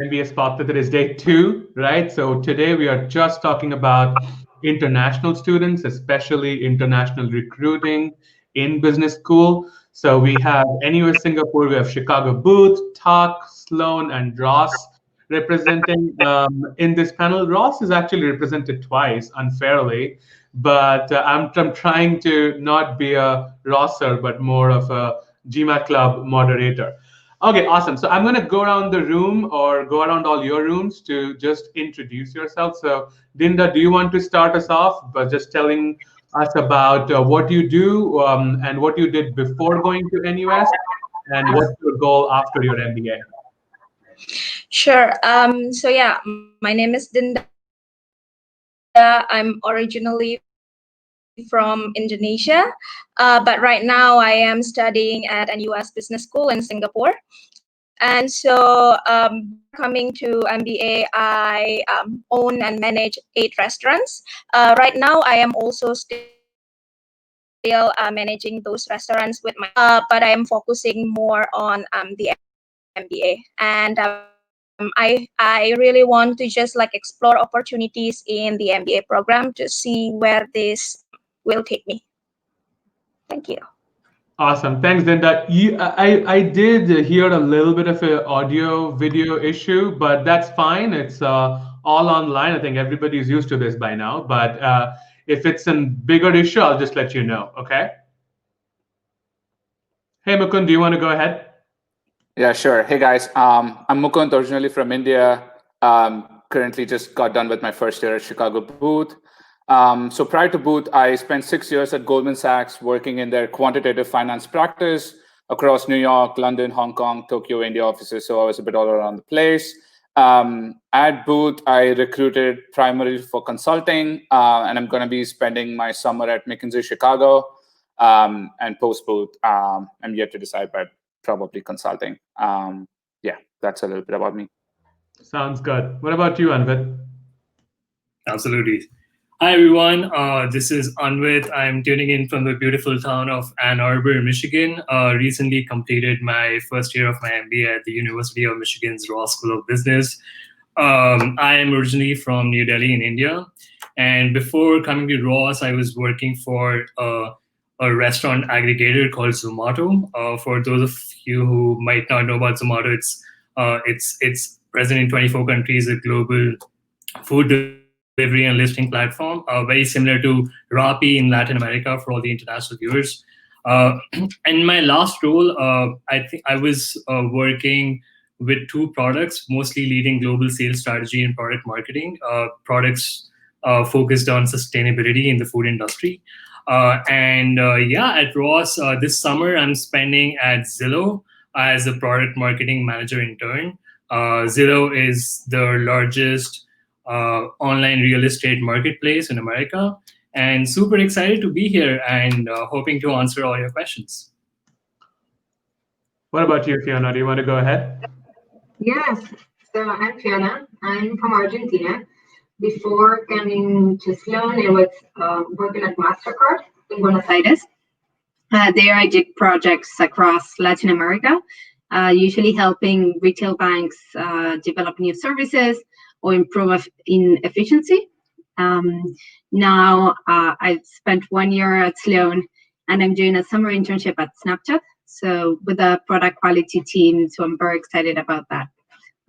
MBA Spark that is day 2, right? So today we are just talking about international students, especially international recruiting in business school. So we have NUS Singapore, we have Chicago Booth, Tuck, Sloan, and Ross representing in this panel. Ross is actually represented twice, unfairly, but I'm trying to not be a Rosser, but more of a GMAT Club moderator. Okay, awesome. So I'm going to go around the room or go around all your rooms to just introduce yourself. So, Dinda, do you want to start us off by just telling us about what you do and what you did before going to NUS and what's your goal after your MBA? Sure. So yeah, my name is Dinda. I'm originally from Indonesia, but right now I am studying at NUS Business School in Singapore. And so before coming to MBA, I own and manage 8 restaurants. Right now, I am also still managing those restaurants with my but I am focusing more on the MBA. And I really want to just like explore opportunities in the MBA program to see where this will take me. Thank you. Awesome. Thanks, Dinda. I did hear a little bit of an audio video issue, but that's fine. It's all online. I think everybody's used to this by now. But if it's a bigger issue, I'll just let you know. Okay. Hey, Mukund, do you want to go ahead? Yeah, sure. Hey, guys. I'm Mukund, originally from India. Currently just got done with my first year at Chicago Booth. So prior to Booth, I spent 6 years at Goldman Sachs working in their quantitative finance practice across New York, London, Hong Kong, Tokyo, India offices. So I was a bit all around the place. At Booth, I recruited primarily for consulting, and I'm going to be spending my summer at McKinsey Chicago. And post Booth, I'm yet to decide, but probably consulting. Yeah, that's a little bit about me. Sounds good. What about you, Anvit? Absolutely. Hi, everyone. This is Anvit. I'm tuning in from the beautiful town of Ann Arbor, Michigan. Recently completed my first year of my MBA at the University of Michigan's Ross School of Business. I am originally from New Delhi in India. And before coming to Ross, I was working for a restaurant aggregator called Zomato. For those of you who might not know about Zomato, it's present in 24 countries, a global food delivery and listing platform, very similar to Rappi in Latin America for all the international viewers. In my last role, I think I was working with 2 products, mostly leading global sales strategy and product marketing, products focused on sustainability in the food industry. At Ross, this summer, I'm spending at Zillow as a product marketing manager intern. Zillow is the largest online real estate marketplace in America, and super excited to be here and hoping to answer all your questions. What about you, Fiona? Do you want to go ahead? Yes. So I'm Fiona. I'm from Argentina. Before coming to Sloan, I was working at MasterCard in Buenos Aires. There I did projects across Latin America, usually helping retail banks develop new services or improve in efficiency. Now I've spent 1 year at Sloan, and I'm doing a summer internship at Snapchat, so with the product quality team, so I'm very excited about that.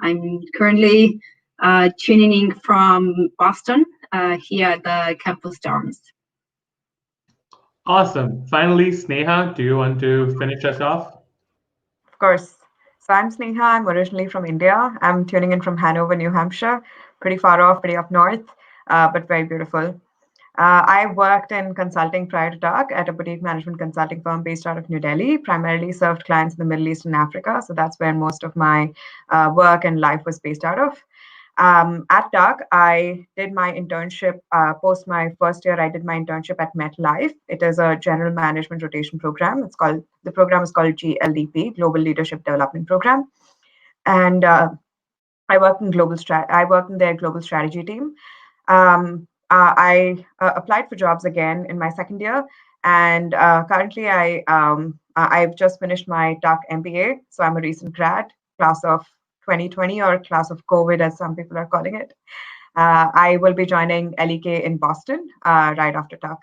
I'm currently tuning in from Boston here at the campus dorms. Awesome. Finally, Sneha, do you want to finish us off? Of course. So I'm Sneha. I'm originally from India. I'm tuning in from Hanover, New Hampshire. Pretty far off, pretty up north, but very beautiful. I worked in consulting prior to Doug at a boutique management consulting firm based out of New Delhi, primarily served clients in the Middle East and Africa. So that's where most of my work and life was based out of. At Doug, I did my internship, post my first year, I did my internship at MetLife. It is a general management rotation program. The program is called GLDP, Global Leadership Development Program. And I worked in their global strategy team. I applied for jobs again in my second year, and currently I've just finished my Tuck MBA, so I'm a recent grad, class of 2020, or class of COVID, as some people are calling it. I will be joining LEK in Boston right after Tuck.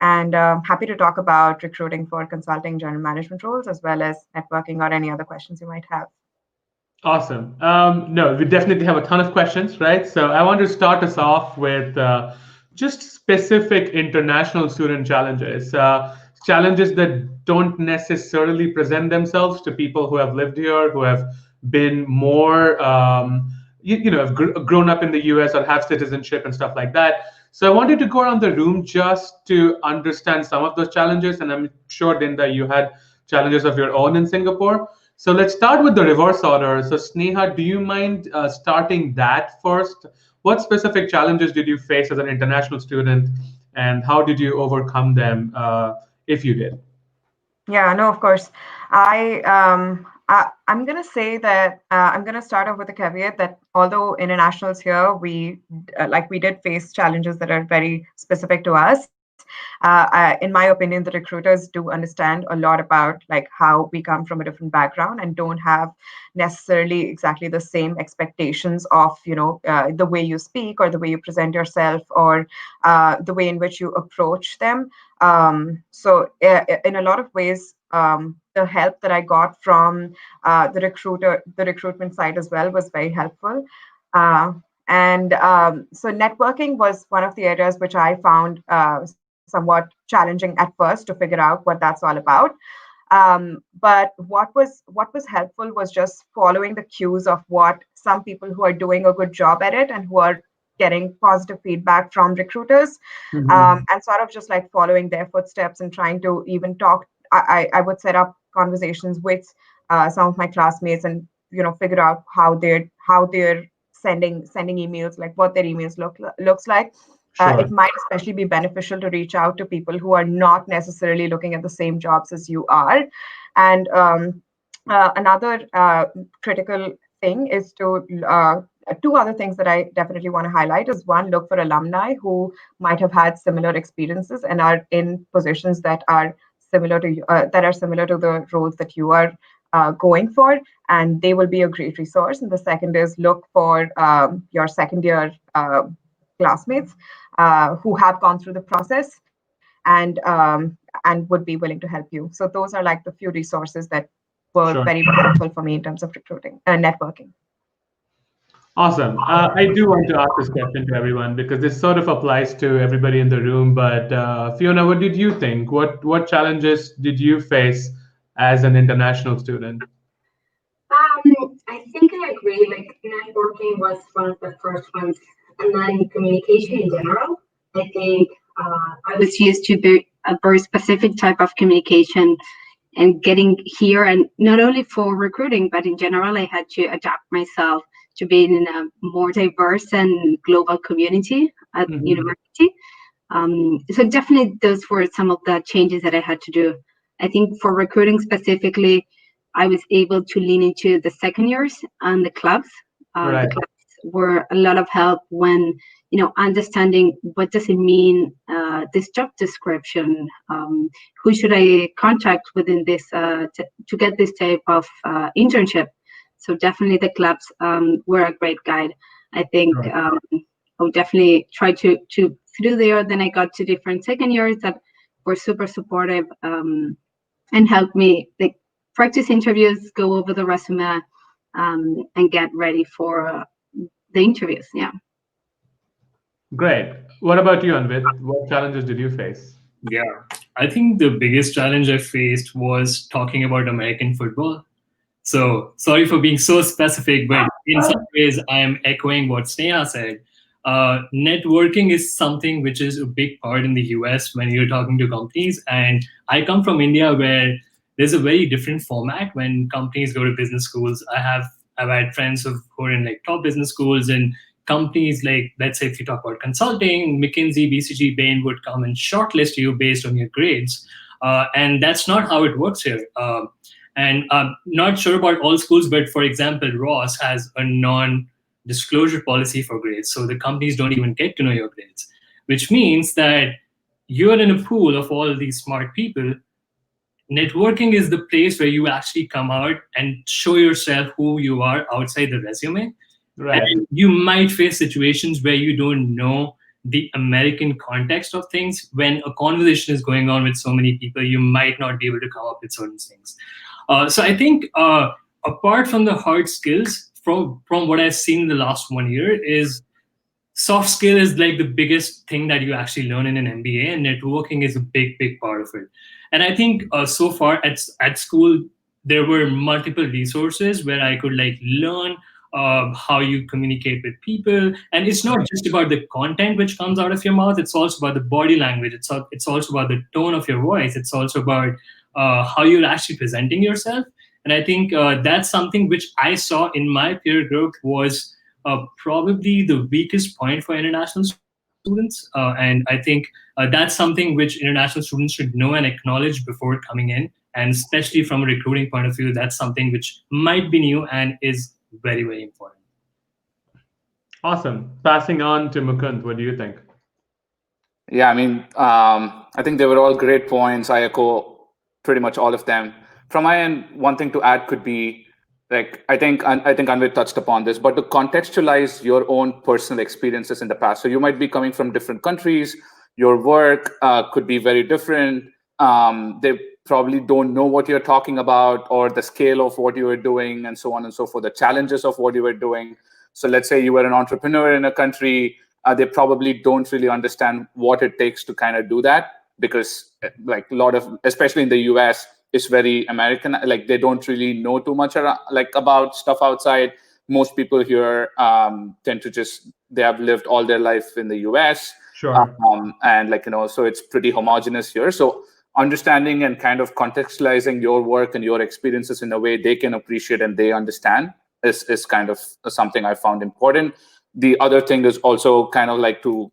And happy to talk about recruiting for consulting general management roles, as well as networking or any other questions you might have. Awesome. No, we definitely have a ton of questions, right? So I want to start us off with just specific international student challenges, challenges that don't necessarily present themselves to people who have lived here, who have been more, have grown up in the US or have citizenship and stuff like that. So I wanted to go around the room just to understand some of those challenges. And I'm sure, Dinda, you had challenges of your own in Singapore. So let's start with the reverse order. So Sneha, do you mind starting that first? What specific challenges did you face as an international student, and how did you overcome them, if you did? Yeah, no, of course. I'm going to say that I'm going to start off with a caveat that although internationals here, we did face challenges that are very specific to us. In my opinion, the recruiters do understand a lot about like how we come from a different background and don't have necessarily exactly the same expectations of the way you speak or the way you present yourself or the way in which you approach them. So in a lot of ways, the help that I got from the recruitment side as well was very helpful. So networking was one of the areas which I found somewhat challenging at first to figure out what that's all about. But what was helpful was just following the cues of what some people who are doing a good job at it and who are getting positive feedback from recruiters, and sort of just like following their footsteps and trying to even talk. I would set up conversations with some of my classmates and figure out how they're sending emails, like what their emails looks like. Sure. It might especially be beneficial to reach out to people who are not necessarily looking at the same jobs as you are. And another critical thing is to two other things that I definitely want to highlight is one, look for alumni who might have had similar experiences and are in positions that are similar to the roles that you are going for, and they will be a great resource. And the second is look for your second year classmates who have gone through the process and would be willing to help you. So those are like the few resources that were Sure. very helpful for me in terms of recruiting and networking. Awesome. I do want to ask this question to everyone because this sort of applies to everybody in the room. But Fiona, what did you think? What challenges did you face as an international student? I think I agree. Like networking was one of the first ones, and then communication in general. I think I was used to a very specific type of communication, and getting here, and not only for recruiting, but in general, I had to adapt myself to being in a more diverse and global community at university. So definitely those were some of the changes that I had to do. I think for recruiting specifically, I was able to lean into the second years and the clubs. Right. The clubs were a lot of help when, understanding what does it mean, this job description, who should I contact within this to get this type of internship. So definitely the clubs were a great guide. I think Right. I would definitely try to through there. Then I got to different second years that were super supportive and helped me like practice interviews, go over the resume, and get ready for the interviews. Yeah. Great. What about you, Anvit? What challenges did you face? Yeah, I think the biggest challenge I faced was talking about American football. So sorry for being so specific, but in some ways I am echoing what Sneha said. Networking is something which is a big part in the US when you're talking to companies. And I come from India where there's a very different format when companies go to business schools. I've had friends who are in like top business schools, and companies like, let's say if you talk about consulting, McKinsey, BCG, Bain would come and shortlist you based on your grades. And that's not how it works here. And I'm not sure about all schools, but for example, Ross has a non-disclosure policy for grades. So the companies don't even get to know your grades, which means that you're in a pool of all these smart people networking is the place where you actually come out and show yourself who you are outside the resume. Right. And you might face situations where you don't know the American context of things. When a conversation is going on with so many people, you might not be able to come up with certain things. So I think apart from the hard skills, from what I've seen in the last 1 year, is soft skill is like the biggest thing that you actually learn in an MBA, and networking is a big part of it. And I think so far at school, there were multiple resources where I could like learn how you communicate with people. And it's not just about the content which comes out of your mouth, it's also about the body language. It's also about the tone of your voice. It's also about how you're actually presenting yourself. And I think that's something which I saw in my peer group was probably the weakest point for international students. And I think that's something which international students should know and acknowledge before coming in. And especially from a recruiting point of view, that's something which might be new and is very important. Awesome. Passing on to Mukund, what do you think? Yeah, I mean, I think they were all great points. I echo pretty much all of them. From my end, one thing to add could be, like, I think Anvit touched upon this, but to contextualize your own personal experiences in the past. So you might be coming from different countries. Your work could be very different. They probably don't know what you're talking about or the scale of what you were doing and so on and so forth, the challenges of what you were doing. So let's say you were an entrepreneur in a country, they probably don't really understand what it takes to kind of do that, because like a lot of, especially in the US, it's very American. Like they don't really know too much around, like about stuff outside. Most people here tend to just, they have lived all their life in the US. Sure. And like, so it's pretty homogenous here. So understanding and kind of contextualizing your work and your experiences in a way they can appreciate and they understand is kind of something I found important. The other thing is also kind of like to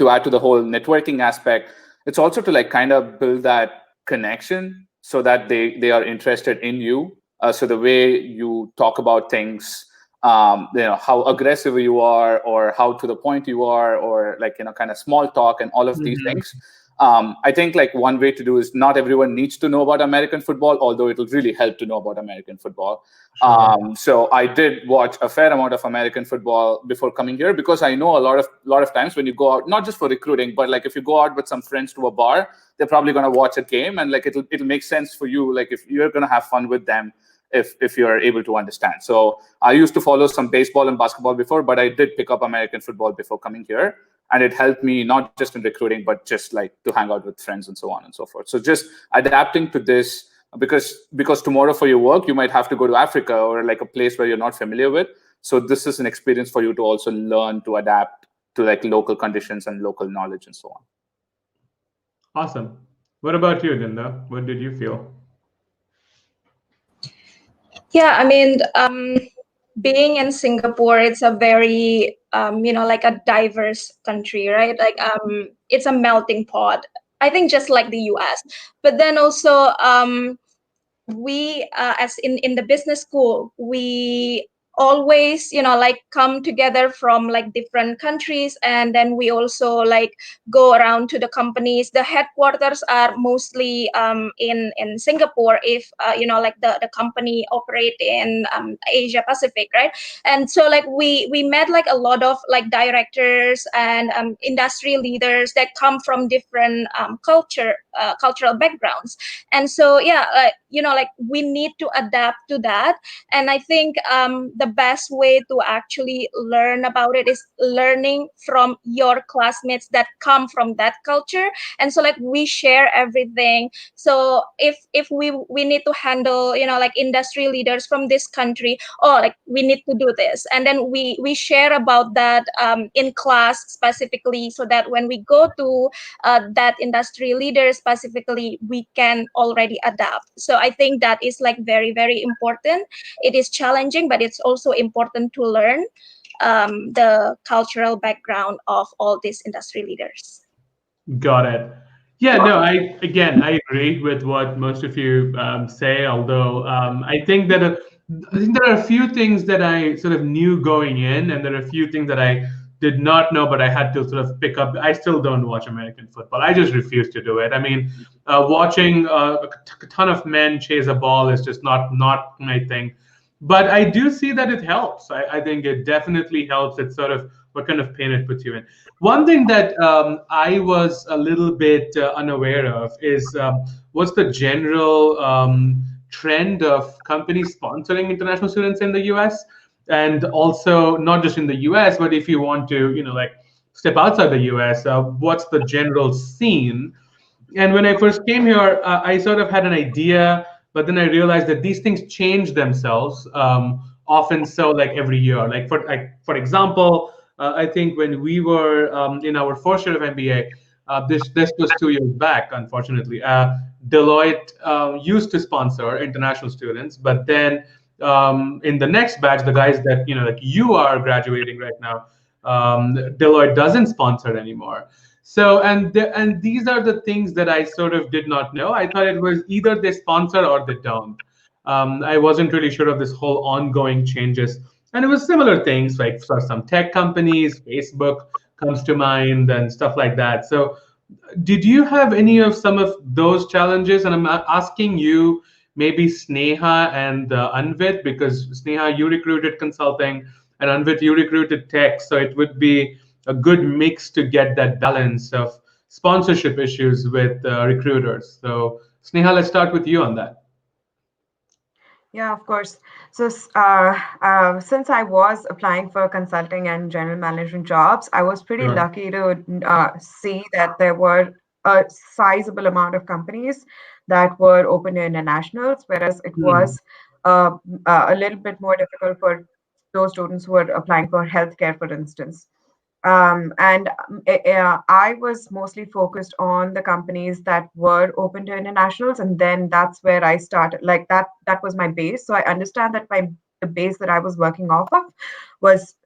add to the whole networking aspect. It's also to like kind of build that connection so that they are interested in you. So the way you talk about things, how aggressive you are or how to the point you are, or like, kind of small talk and all of these things. I think like one way to do is not everyone needs to know about American football, although it'll really help to know about American football. Sure. So I did watch a fair amount of American football before coming here, because I know a lot of times when you go out, not just for recruiting, but like if you go out with some friends to a bar, they're probably going to watch a game, and like it'll make sense for you, like if you're going to have fun with them, if you're able to understand. So I used to follow some baseball and basketball before, but I did pick up American football before coming here. And it helped me not just in recruiting, but just like to hang out with friends and so on and so forth. So just adapting to this, because tomorrow for your work, you might have to go to Africa or like a place where you're not familiar with. So this is an experience for you to also learn to adapt to like local conditions and local knowledge and so on. Awesome. What about you, Linda? What did you feel? Yeah, I mean, being in Singapore, it's a very, like a diverse country, right? Like, it's a melting pot. I think just like the US. But then also, we, as in the business school, we always like come together from like different countries, and then we also like go around to the companies. The headquarters are mostly in Singapore, if like the company operate in Asia Pacific, right? And so like we met like a lot of like directors and industry leaders that come from different cultural backgrounds. And so yeah, like we need to adapt to that. And I think the best way to actually learn about it is learning from your classmates that come from that culture. And so like we share everything. So if we need to handle like industry leaders from this country, or like we need to do this, and then we share about that in class specifically, so that when we go to that industry leader specifically, we can already adapt. So I think that is like very important. It is challenging, but it's also important to learn the cultural background of all these industry leaders. Got it. Yeah, no, I agree with what most of you say, although I think there are a few things that I sort of knew going in, and there are a few things that I did not know, but I had to sort of pick up. I still don't watch American football. I just refuse to do it. I mean, watching a ton of men chase a ball is just not my thing. But I do see that it helps. I think it definitely helps. It's sort of what kind of pain it puts you in. One thing that I was a little bit unaware of is what's the general trend of companies sponsoring international students in the US, and also not just in the US, but if you want to, like step outside the US, what's the general scene? And when I first came here, I sort of had an idea, but then I realized that these things change themselves often. So like every year, like for example, I think when we were in our first year of MBA, this was 2 years back, unfortunately. Deloitte used to sponsor international students, but then in the next batch, the guys that like you are graduating right now, Deloitte doesn't sponsor anymore. So and these are the things that I sort of did not know. I thought it was either they sponsor or they don't. I wasn't really sure of this whole ongoing changes, and it was similar things like for some tech companies, Facebook comes to mind, and stuff like that. So did you have any of some of those challenges? And I'm asking you, maybe Sneha and Anvit, because Sneha, you recruited consulting, and Anvit, you recruited tech. So it would be a good mix to get that balance of sponsorship issues with recruiters. So Sneha, let's start with you on that. Yeah, of course. So since I was applying for consulting and general management jobs, I was pretty Sure. lucky to see that there were a sizable amount of companies that were open to internationals, whereas it was a little bit more difficult for those students who were applying for healthcare, for instance. I was mostly focused on the companies that were open to internationals, and then that's where I started. Like that was my base. So I understand that the base that I was working off of was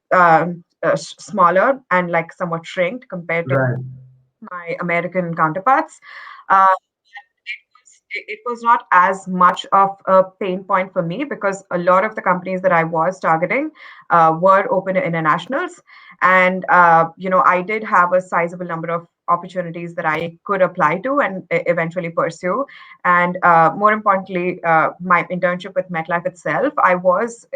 smaller and like somewhat shrinked compared to Right. my American counterparts. Uh, it was not as much of a pain point for me because a lot of the companies that I was targeting were open to internationals. And, I did have a sizable number of opportunities that I could apply to and eventually pursue. And more importantly, my internship with MetLife itself, I was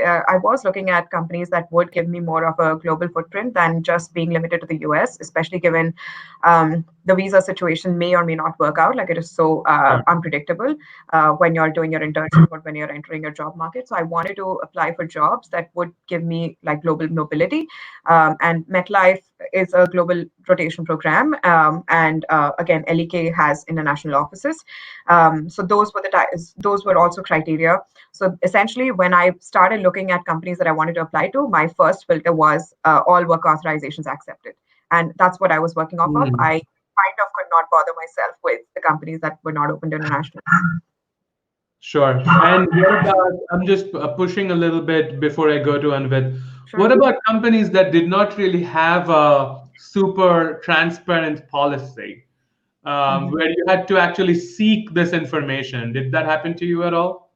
looking at companies that would give me more of a global footprint than just being limited to the US, especially given the visa situation may or may not work out. Like it is so unpredictable when you're doing your internship or when you're entering your job market. So I wanted to apply for jobs that would give me like global mobility. And MetLife is a global rotation program. And again, LEK has international offices. So those were also criteria. So essentially, when I started looking at companies that I wanted to apply to, my first filter was all work authorizations accepted. And that's what I was working off of. I kind of could not bother myself with the companies that were not open to international. Sure. And what about, I'm just pushing a little bit before I go to Anvit. Sure. What about companies that did not really have a super transparent policy, where you had to actually seek this information? Did that happen to you at all?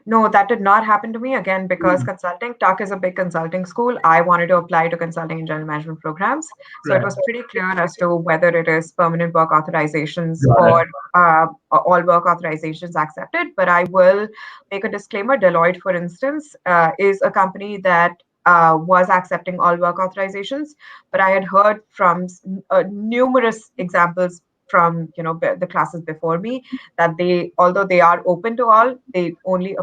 No, that did not happen to me again because consulting, Tuck is a big consulting school. I wanted to apply to consulting and general management programs. So Right. it was pretty clear as to whether it is permanent work authorizations Got it. or all work authorizations accepted. But I will make a disclaimer. Deloitte, for instance, is a company that was accepting all work authorizations. But I had heard from numerous examples from the classes before me that although they are open to all, they only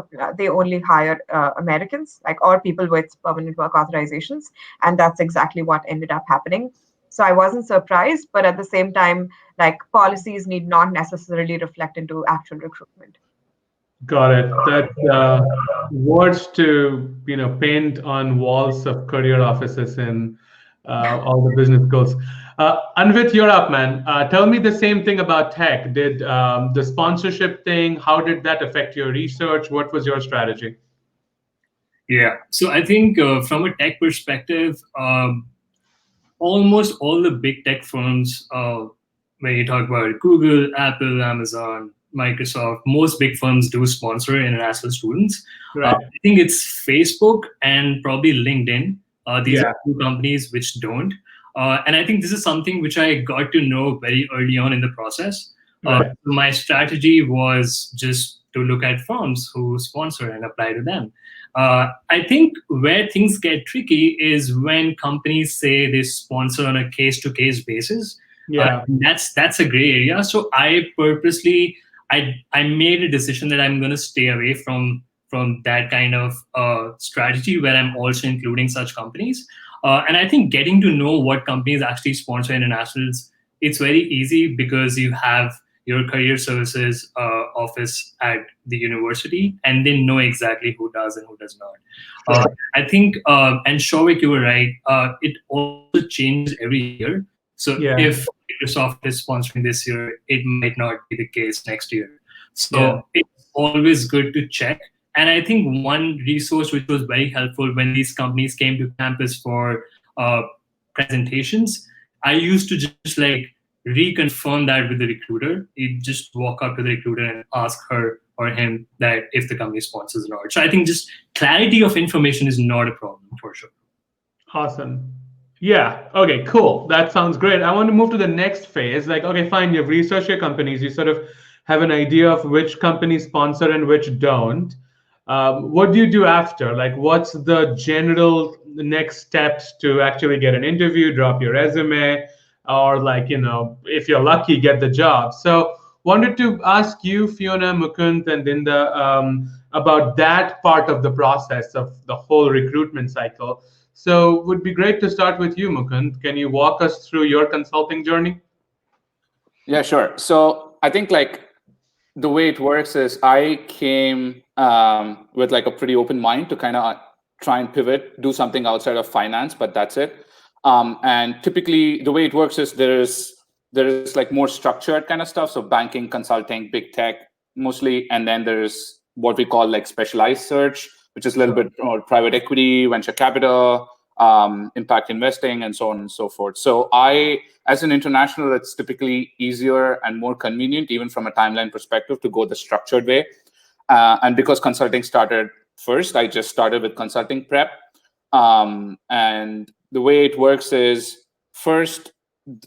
hire Americans, like, or people with permanent work authorizations, and that's exactly what ended up happening. So I wasn't surprised, but at the same time, like, policies need not necessarily reflect into actual recruitment. Got it. That's words to paint on walls of career offices in all the business schools. Anvit, you're up, man. Tell me the same thing about tech. Did the sponsorship thing? How did that affect your research? What was your strategy? Yeah, so I think from a tech perspective, almost all the big tech firms, when you talk about Google, Apple, Amazon, Microsoft, most big firms do sponsor international students. Right. I think it's Facebook and probably LinkedIn. These Yeah. are two companies which don't. And I think this is something which I got to know very early on in the process. Right. My strategy was just to look at firms who sponsor and apply to them. I think where things get tricky is when companies say they sponsor on a case-to-case basis. Yeah. That's a gray area. So I purposely I made a decision that I'm going to stay away from that kind of strategy where I'm also including such companies. And I think getting to know what companies actually sponsor internationals, it's very easy because you have your career services office at the university, and they know exactly who does and who does not. Sure. I think, and Shovik, you were right, it also changes every year. So Yeah. if Microsoft is sponsoring this year, it might not be the case next year. So Yeah. it's always good to check. And I think one resource which was very helpful when these companies came to campus for presentations, I used to just like reconfirm that with the recruiter. You just walk up to the recruiter and ask her or him that if the company sponsors or not. So I think just clarity of information is not a problem for sure. Awesome. Yeah. Okay, cool. That sounds great. I want to move to the next phase. Like, okay, fine, you've researched your companies. You sort of have an idea of which companies sponsor and which don't. What do you do after? Like, what's the general next steps to actually get an interview, drop your resume, or like, if you're lucky, get the job? So wanted to ask you, Fiona, Mukund, and Dinda, about that part of the process of the whole recruitment cycle. So would be great to start with you, Mukund. Can you walk us through your consulting journey? Yeah, sure. So I think like the way it works is I came with like a pretty open mind to kind of try and pivot, do something outside of finance, but that's it. And typically the way it works is there is like more structured kind of stuff. So banking, consulting, big tech mostly. And then there's what we call like specialized search, which is a little bit more private equity, venture capital, impact investing, and so on and so forth. So as an international, it's typically easier and more convenient, even from a timeline perspective, to go the structured way. And because consulting started first, I just started with consulting prep. And the way it works is first,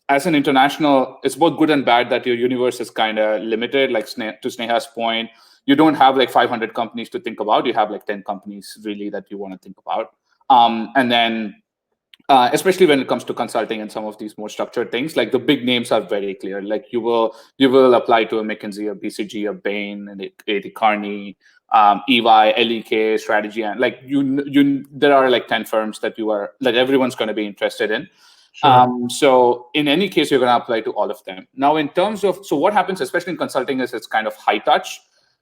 as an international, it's both good and bad that your universe is kind of limited. Like to Sneha's point, you don't have like 500 companies to think about. You have like 10 companies really that you want to think about. And then especially when it comes to consulting and some of these more structured things, like the big names are very clear. Like you will apply to a McKinsey, a BCG, a Bain, and A.T. Kearney, EY, LEK, Strategy, and like there are like 10 firms that everyone's going to be interested in. Sure. So in any case, you're going to apply to all of them. Now, in terms of, so what happens, especially in consulting, is it's kind of high touch.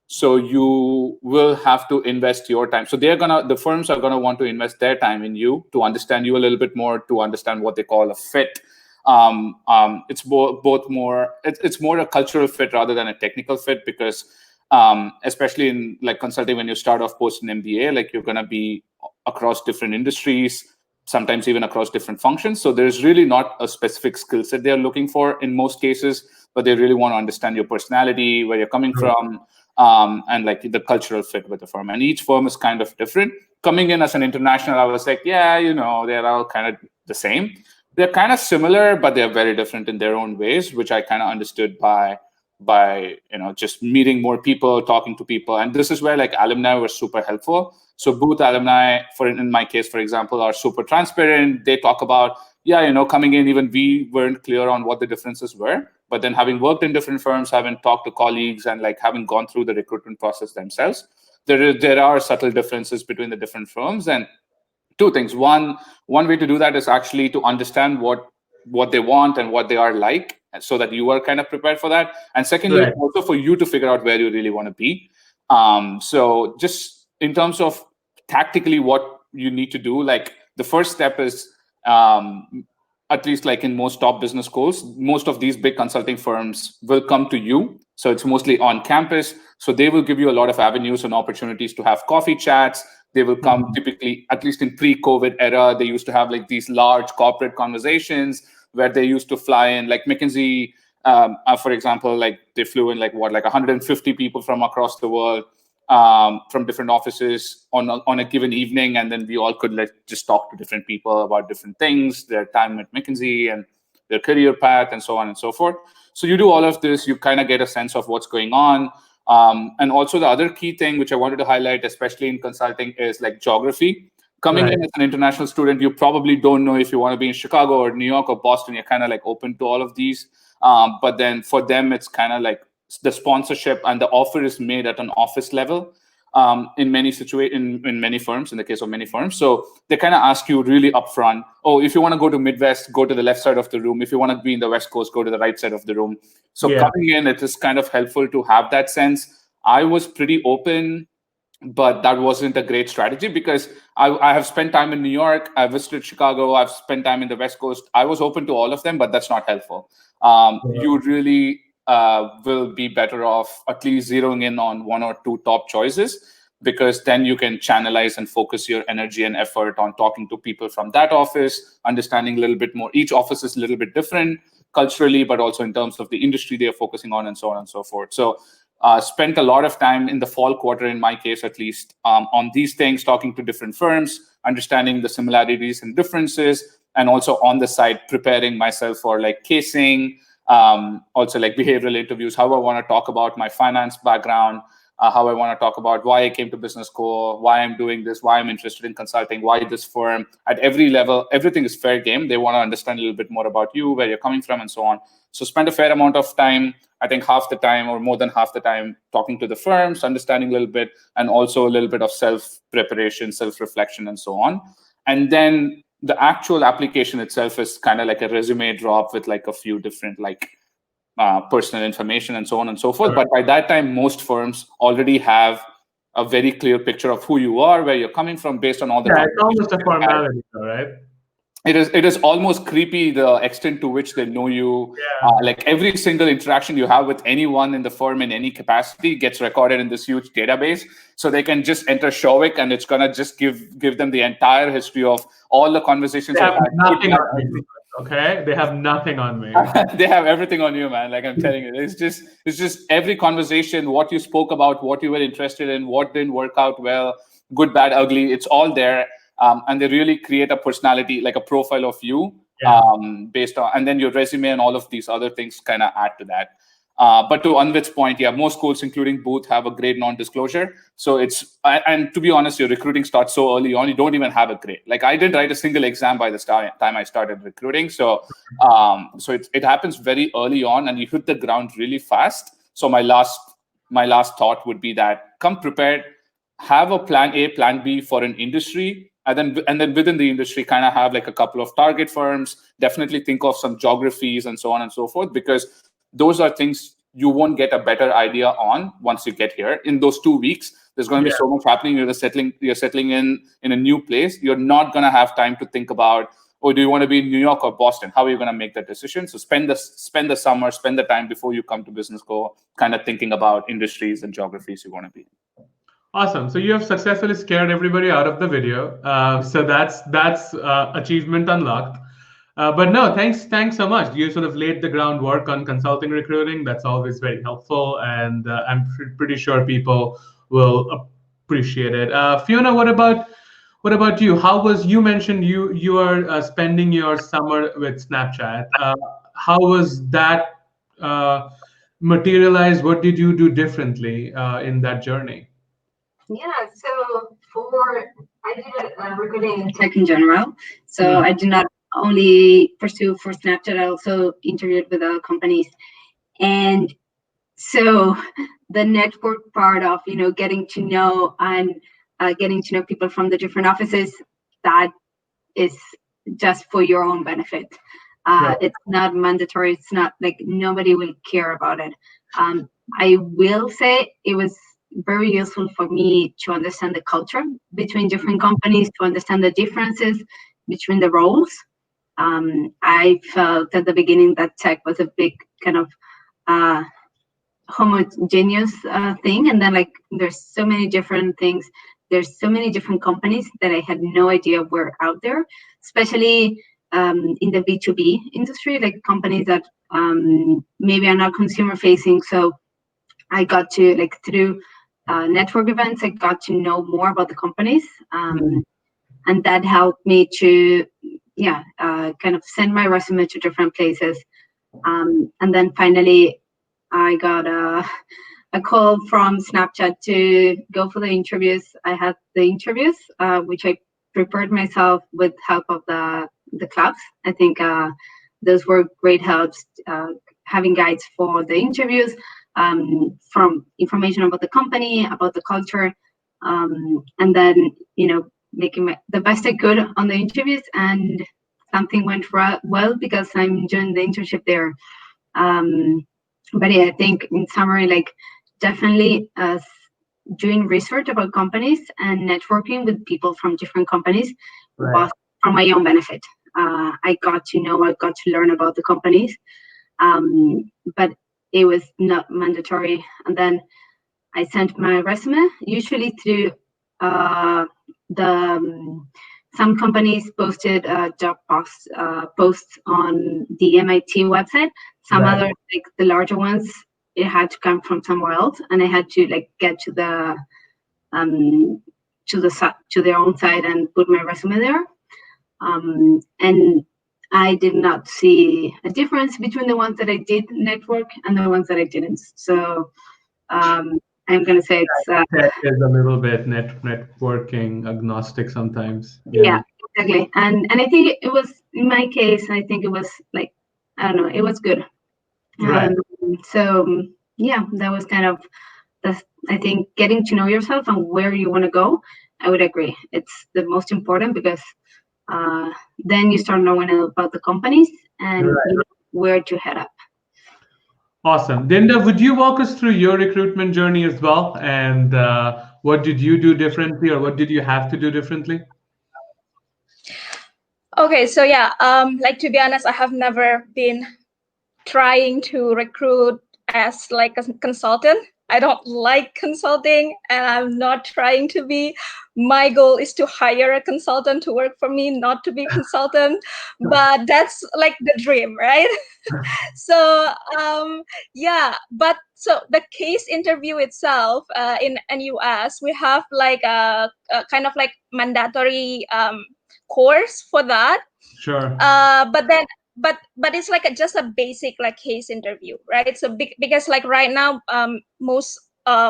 So you will have to invest your time. So the firms are gonna want to invest their time in you to understand you a little bit more, to understand what they call a fit. It's both more. It's more a cultural fit rather than a technical fit, because especially in like consulting, when you start off post an MBA, like you're gonna be across different industries, sometimes even across different functions. So there's really not a specific skill set they're looking for in most cases, but they really want to understand your personality, where you're coming from. And like the cultural fit with the firm. And each firm is kind of different. Coming in as an international, I was like, yeah, they're all kind of the same. They're kind of similar, but they're very different in their own ways, which I kind of understood by just meeting more people, talking to people. And this is where like alumni were super helpful. So Booth alumni, in my case, for example, are super transparent. They talk about, coming in, even we weren't clear on what the differences were. But then having worked in different firms, having talked to colleagues, and like having gone through the recruitment process themselves, there are subtle differences between the different firms. And two things. One way to do that is actually to understand what they want and what they are like, so that you are kind of prepared for that. And secondly, Right. also for you to figure out where you really want to be. So just in terms of tactically what you need to do, like the first step is, at least like in most top business schools, most of these big consulting firms will come to you. So it's mostly on campus. So they will give you a lot of avenues and opportunities to have coffee chats. They will come typically, at least in pre-COVID era, they used to have like these large corporate conversations where they used to fly in, like McKinsey, for example, like they flew in like 150 people from across the world. from different offices on a given evening, and then we all could just talk to different people about different things, their time at McKinsey and their career path, and so on and so forth. So you do all of this, you kind of get a sense of what's going on. And also the other key thing which I wanted to highlight, especially in consulting, is like geography. Coming in as an international student, you probably don't know if you want to be in Chicago or New York or Boston. You're kind of like open to all of these. But then for them, it's kind of like the sponsorship and the offer is made at an office level in many in many firms, in the case of many firms. So they kind of ask you really upfront, oh, if you want to go to Midwest, go to the left side of the room. If you want to be in the West Coast, go to the right side of the room. So coming in, it is kind of helpful to have that sense. I was pretty open, but that wasn't a great strategy because I have spent time in New York, I visited Chicago, I've spent time in the West Coast. I was open to all of them, but that's not helpful. You really will be better off at least zeroing in on one or two top choices, because then you can channelize and focus your energy and effort on talking to people from that office, understanding a little bit more. Each office is a little bit different culturally, but also in terms of the industry they are focusing on, and so on and so forth. So spent a lot of time in the fall quarter, in my case at least, on these things, talking to different firms, understanding the similarities and differences, and also on the side preparing myself for like casing, also like behavioral interviews, how I want to talk about my finance background, how I want to talk about why I came to business school, why I'm doing this, why I'm interested in consulting, why this firm. At every level, everything is fair game. They want to understand a little bit more about you, where you're coming from, and so on. So spend a fair amount of time, I think half the time or more than half the time, talking to the firms, understanding a little bit, and also a little bit of self-preparation, self-reflection, and so on. And then the actual application itself is kind of like a resume drop with like a few different like personal information and so on and so forth. But by that time, most firms already have a very clear picture of who you are, where you're coming from, based on all the. Yeah, it's almost a formality, though, right? It is almost creepy the extent to which they know you. Yeah. Like every single interaction you have with anyone in the firm in any capacity gets recorded in this huge database. So they can just enter Shovik and it's gonna just give them the entire history of all the conversations. They have nothing on me. Okay, they have nothing on me. They have everything on you, man. Like I'm telling you, it's just every conversation, what you spoke about, what you were interested in, what didn't work out well, good, bad, ugly. It's all there. And they really create a personality, like a profile of you, based on, and then your resume and all of these other things kind of add to that. But to Anvit's point, yeah, most schools, including Booth, have a grade non-disclosure. So it's, and to be honest, your recruiting starts so early on, you don't even have a grade. Like I didn't write a single exam by the time I started recruiting. So it happens very early on, and you hit the ground really fast. So my last thought would be that come prepared, have a plan A, plan B for an industry. And then within the industry, kind of have like a couple of target firms, definitely think of some geographies and so on and so forth, because those are things you won't get a better idea on once you get here. In those 2 weeks, there's going to be so much happening. You're settling in a new place. You're not going to have time to think about, oh, do you want to be in New York or Boston? How are you going to make that decision? So spend the summer, spend the time before you come to business school, kind of thinking about industries and geographies you want to be in. Awesome. So you have successfully scared everybody out of the video. So that's achievement unlocked. But no, thanks so much. You sort of laid the groundwork on consulting recruiting. That's always very helpful, and I'm pretty sure people will appreciate it. Fiona, what about you? How was, you mentioned you are spending your summer with Snapchat. How was that materialized? What did you do differently in that journey? Yeah, so I did recruiting in tech in general. So I did not only pursue for Snapchat, I also interviewed with other companies. And so the network part of, getting to know people from the different offices, that is just for your own benefit. It's not mandatory. It's not like nobody will care about it. I will say it was very useful for me to understand the culture between different companies, to understand the differences between the roles. I felt at the beginning that tech was a big kind of homogeneous thing, and then like there's so many different things. There's so many different companies that I had no idea were out there, especially in the B2B industry, like companies that maybe are not consumer facing. So I got to, like, through network events, I got to know more about the companies, and that helped me to, kind of send my resume to different places. And then finally, I got a call from Snapchat to go for the interviews. I had the interviews, which I prepared myself with help of the clubs. I think those were great helps, having guides for the interviews, from information about the company, about the culture, and then, making the best I could on the interviews. And something went well because I'm doing the internship there. But yeah, I think in summary, like, definitely doing research about companies and networking with people from different companies was for my own benefit. I got to learn about the companies, but it was not mandatory. And then I sent my resume, usually through some companies posted job posts on the MIT website. Some other, like the larger ones, it had to come from somewhere else, and I had to like get to their own site and put my resume there. And I did not see a difference between the ones that I did network and the ones that I didn't. So I'm gonna say it's tech is a little bit networking agnostic sometimes. yeah, exactly. And I think it was, in my case, I think it was like, I don't know, it was good. Right. So yeah, that was kind of I think getting to know yourself and where you want to go. I would agree. It's the most important because then you start knowing about the companies and you know where to head up. Awesome. Dinda, would you walk us through your recruitment journey as well? And what did you do differently, or what did you have to do differently? Okay, so yeah, like, to be honest, I have never been trying to recruit as like a consultant. I don't like consulting, and I'm not trying to be. My goal is to hire a consultant to work for me, not to be a consultant. But that's like the dream, right? So yeah, but so the case interview itself, in NUS, we have like a kind of like mandatory course for that. Sure. But it's like just a basic like case interview, right? So because like right now, most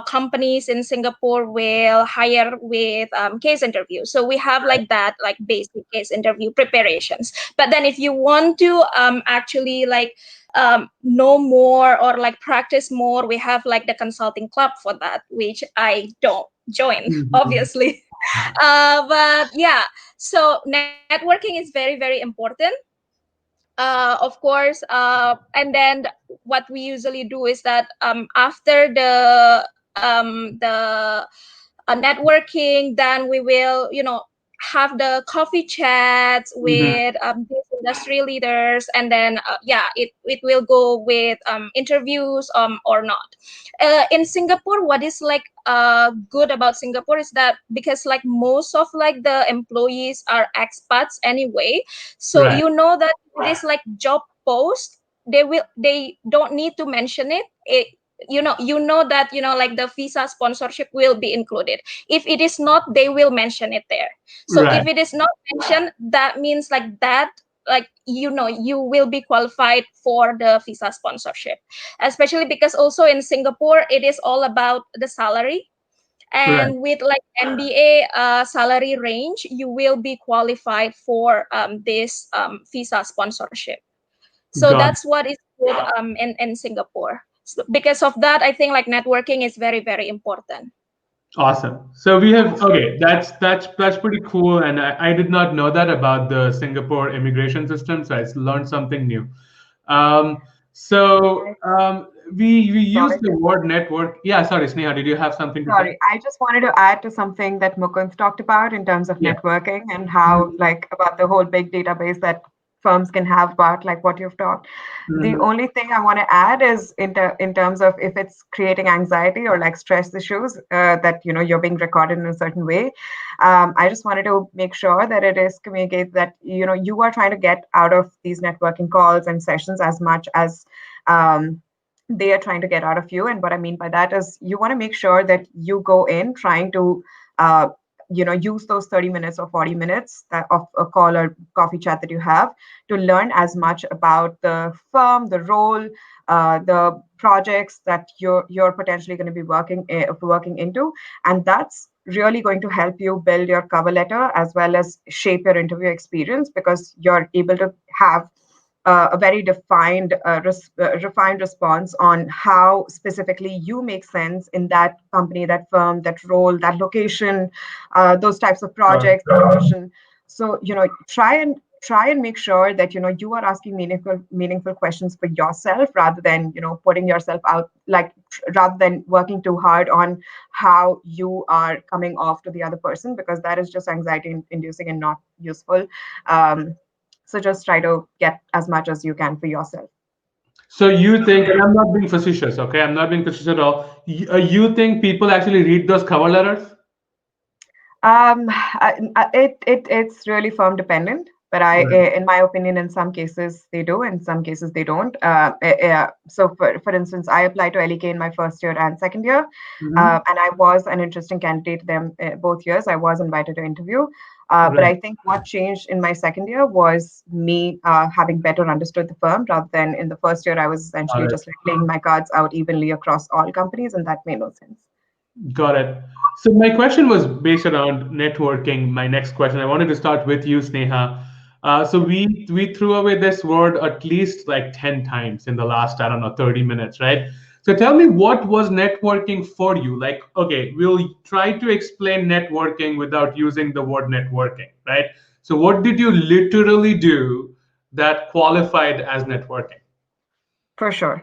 companies in Singapore will hire with case interview. So we have like that, like basic case interview preparations. But then if you want to actually like know more or like practice more, we have like the consulting club for that, which I don't join, obviously. But yeah, so networking is very, very important. Of course, and then what we usually do is that after the networking, then we will, have the coffee chats with these industry leaders, and then yeah, it will go with interviews or not. In Singapore, what is like good about Singapore is that because like most of like the employees are expats anyway, so you know that it is like job post, they don't need to mention it. You know that like the visa sponsorship will be included. If it is not, they will mention it there. So if it is not mentioned, that means like that, like you will be qualified for the visa sponsorship, especially because also in Singapore it is all about the salary. And with like MBA salary range, you will be qualified for this visa sponsorship. So that's what is good in Singapore. So because of that, I think like networking is very, very important. Awesome. So we have, okay, that's pretty cool, and I did not know that about the Singapore immigration system, so I learned something new. So we use the word network. Yeah, sorry, Sneha, did you have something to say? Sorry, I just wanted to add to something that Mukund talked about in terms of networking and how, like, about the whole big database that firms can have about like what you've talked. The only thing I want to add is in terms of if it's creating anxiety or like stress issues that you're being recorded in a certain way. I just wanted to make sure that it is communicated that you are trying to get out of these networking calls and sessions as much as they are trying to get out of you. And what I mean by that is you want to make sure that you go in trying to use those 30 minutes or 40 minutes of a call or coffee chat that you have to learn as much about the firm, the role, the projects that you're potentially going to be working into. And that's really going to help you build your cover letter as well as shape your interview experience, because you're able to have a very refined response on how specifically you make sense in that company, that firm, that role, that location, those types of projects, that position. So try and make sure that you are asking meaningful questions for yourself, rather than putting yourself out, like rather than working too hard on how you are coming off to the other person, because that is just anxiety inducing and not useful. So just try to get as much as you can for yourself. So you think, and I'm not being facetious, okay? I'm not being facetious at all. You think people actually read those cover letters? It's really firm dependent, but in my opinion, in some cases they do, in some cases they don't. So for instance, I applied to LEK in my first year and second year, and I was an interesting candidate to them both years. I was invited to interview. But I think what changed in my second year was me having better understood the firm, rather than in the first year I was essentially just like playing my cards out evenly across all companies, and that made no sense. Got it. So my question was based around networking. My next question, I wanted to start with you, Sneha. So we threw away this word at least like 10 times in the last, I don't know, 30 minutes, right? So tell me, what was networking for you? Like, okay, we'll try to explain networking without using the word networking, right? So what did you literally do that qualified as networking? For sure.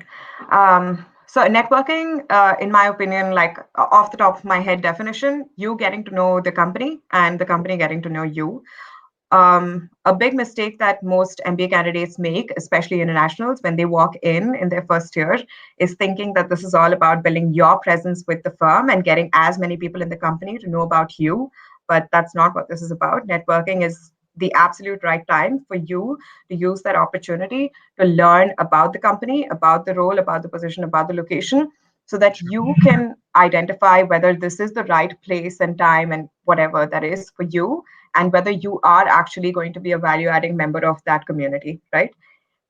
So networking, in my opinion, like off the top of my head definition, you getting to know the company and the company getting to know you. A big mistake that most MBA candidates make, especially internationals, when they walk in their first year, is thinking that this is all about building your presence with the firm and getting as many people in the company to know about you. But that's not what this is about. Networking is the absolute right time for you to use that opportunity to learn about the company, about the role, about the position, about the location, so that you can identify whether this is the right place and time and whatever that is for you, and whether you are actually going to be a value adding member of that community, right?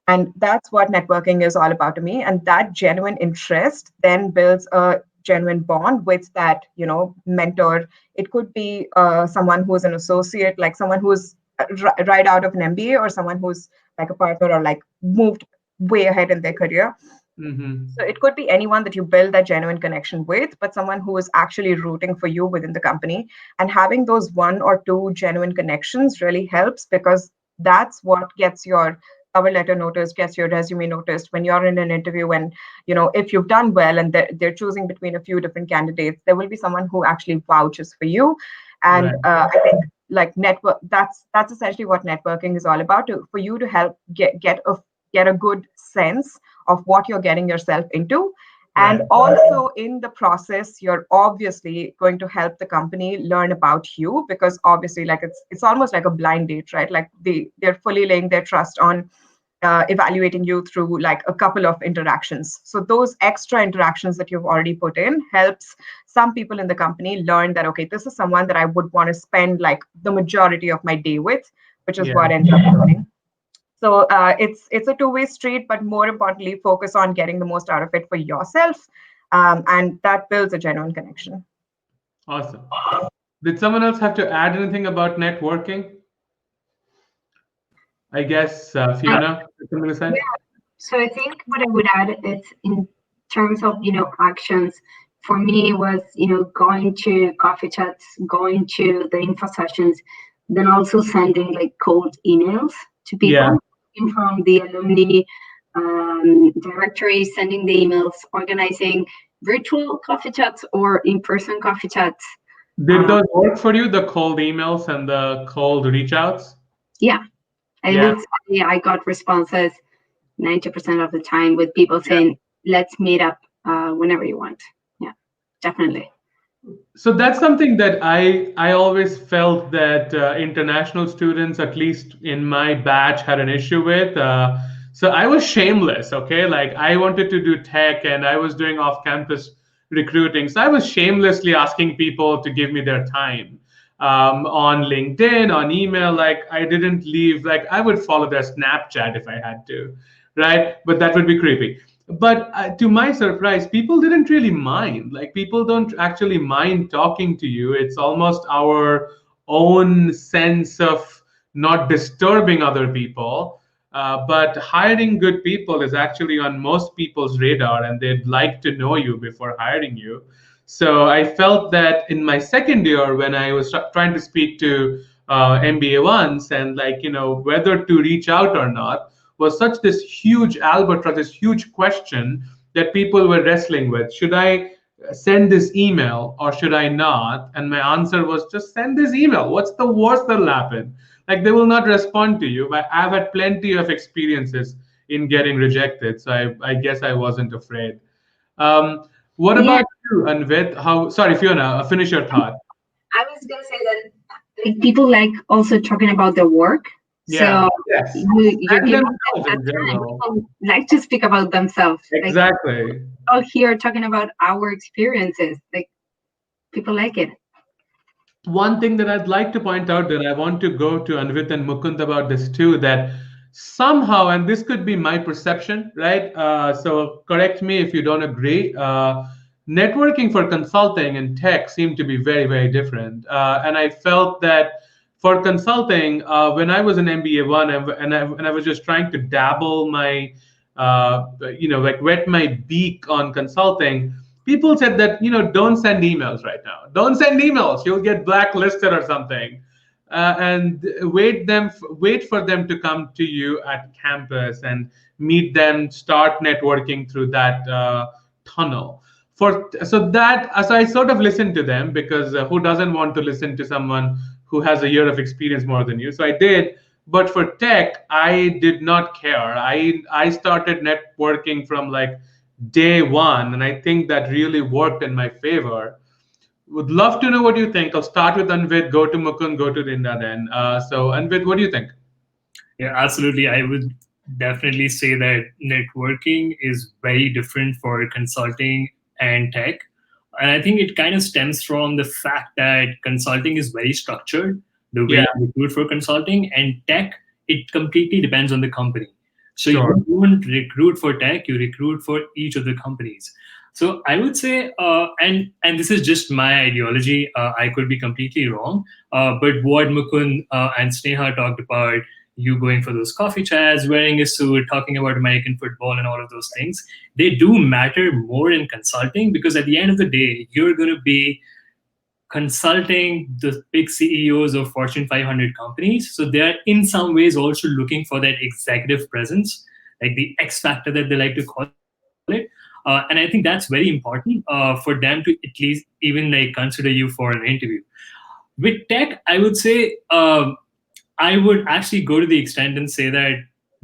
And that's what networking is all about to me. And that genuine interest then builds a genuine bond with that mentor. It could be someone who's an associate, like someone who's right out of an MBA, or someone who's like a partner or like moved way ahead in their career. So it could be anyone that you build that genuine connection with, but someone who is actually rooting for you within the company. And having those one or two genuine connections really helps, because that's what gets your cover letter noticed, gets your resume noticed when you're in an interview. And if you've done well and they're choosing between a few different candidates, there will be someone who actually vouches for you. And I think like network, that's essentially what networking is all about, for you to help get a good sense of what you're getting yourself into. And also in the process, you're obviously going to help the company learn about you, because obviously like it's almost like a blind date, right? Like they're fully laying their trust on evaluating you through like a couple of interactions. So those extra interactions that you've already put in helps some people in the company learn that, okay, this is someone that I would want to spend like the majority of my day with, which is what ends up happening. So it's a two-way street, but more importantly, focus on getting the most out of it for yourself, and that builds a genuine connection. Awesome. Did someone else have to add anything about networking? I guess Fiona, something to say? Yeah. So I think what I would add is in terms of actions. For me, it was going to coffee chats, going to the info sessions, then also sending like cold emails to people from the alumni directory, sending the emails, organizing virtual coffee chats or in-person coffee chats. Did those work for you, the cold emails and the cold reach outs? Yeah. I got responses 90% of the time with people saying, let's meet up whenever you want. Yeah, definitely. So that's something that I always felt that international students, at least in my batch, had an issue with. So I was shameless, okay? Like I wanted to do tech and I was doing off-campus recruiting. So I was shamelessly asking people to give me their time on LinkedIn, on email. Like I didn't leave, like I would follow their Snapchat if I had to, right? But that would be creepy. But to my surprise, people didn't really mind. Like people don't actually mind talking to you. It's almost our own sense of not disturbing other people. But hiring good people is actually on most people's radar, and they'd like to know you before hiring you. So I felt that in my second year, when I was trying to speak to MBA ones, and like whether to reach out or not, was such this huge albatross, this huge question that people were wrestling with. Should I send this email or should I not? And my answer was just send this email. What's the worst that'll happen? Like they will not respond to you. But I've had plenty of experiences in getting rejected, so I guess I wasn't afraid. What Yeah, about you, Anvit? How? Sorry, Fiona, finish your thought. I was gonna say that like, people like also talking about their work. Yeah. So Yes. you're And giving them themselves that in time. general. People like to speak about themselves. Like Exactly. all here talking about our experiences. Like people like it. One thing that I'd like to point out, that I want to go to Anvit and Mukund about this too, that somehow, and this could be my perception, right? So correct me if you don't agree. Networking for consulting and tech seem to be very, very different. And I felt that for consulting, when I was an MBA one, and I was just trying to dabble my, like wet my beak on consulting, people said that don't send emails right now, don't send emails, you'll get blacklisted or something, and wait for them to come to you at campus and meet them, start networking through that tunnel. So I sort of listened to them, because who doesn't want to listen to someone who has a year of experience more than you? So I did. But for tech, I did not care. I started networking from like day one, and I think that really worked in my favor. Would love to know what you think. I'll start with Anvit, go to Mukund, go to Linda then. So Anvit, what do you think? Yeah, absolutely. I would definitely say that networking is very different for consulting and tech. And I think it kind of stems from the fact that consulting is very structured, the way Yeah, you recruit for consulting, and tech, it completely depends on the company. So sure. you don't recruit for tech, you recruit for each of the companies. So I would say, and this is just my ideology, I could be completely wrong, but what Mukund and Sneha talked about, you going for those coffee chats, wearing a suit, talking about American football and all of those things, they do matter more in consulting, because at the end of the day, you're going to be consulting the big CEOs of Fortune 500 companies. So they are in some ways also looking for that executive presence, like the X factor that they like to call it. And I think that's very important for them to at least even like consider you for an interview. With tech, I would say, I would actually go to the extent and say that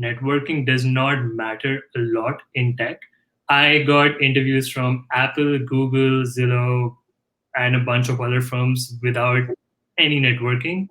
networking does not matter a lot in tech. I got interviews from Apple, Google, Zillow, and a bunch of other firms without any networking.